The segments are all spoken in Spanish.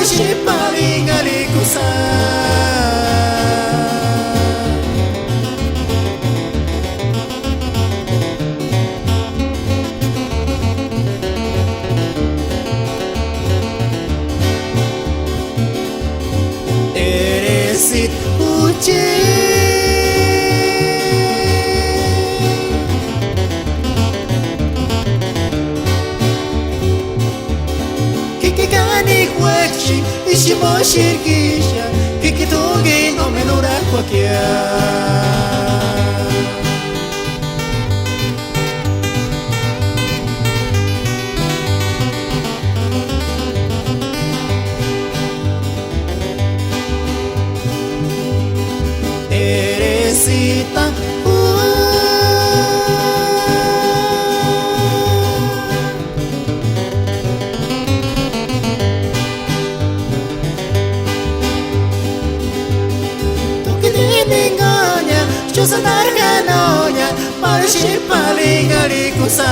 Marshi palingali kusa Eresit uche Ishimo shirkisha Kikitogi no menura kwakia Eresita Chosa narganonya Marshi palingali kusa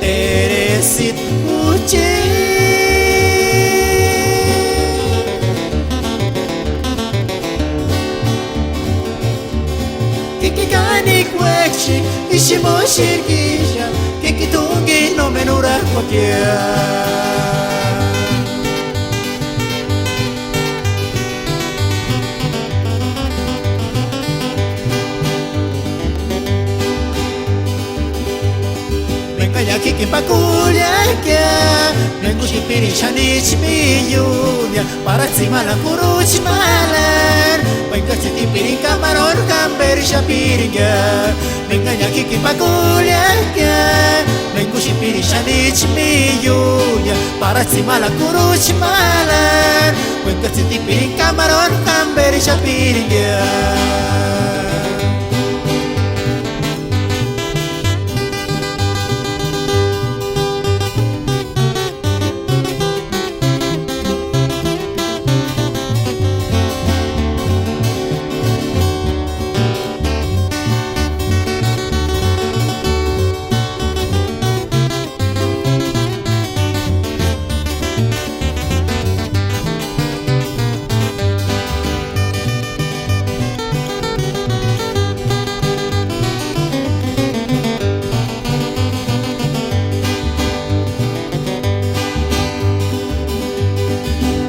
Eresit uche Kikikani kwekshi Ishimo shirkisha Kikitungi no menura kwakia Venga ya kiki pakulia kia Nengu shipiri shani chimiyunya Para tsima la kuru chimalan Venga siti piri kamaron kamberi shapiringa Venga ya kiki pakulia kia Nengu shipiri shani chimiyunya Para tsima la kuru chimalan Venga siti piri kamaron kamberi shapiringa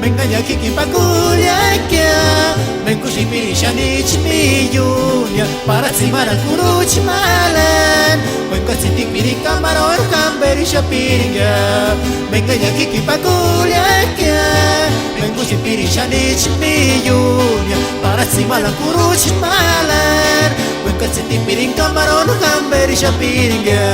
Venga ya kiki pakulia kia Vengu shipiri shani chimiyunya Para tsima la kuru chimalan Venga siti piri kamaron kamberi shapiringa Venga ya kiki pakulia kia Vengu shipiri shani chimiyunya Para tsima la kuru chimalan Venga siti piri kamaron kamberi shapiringa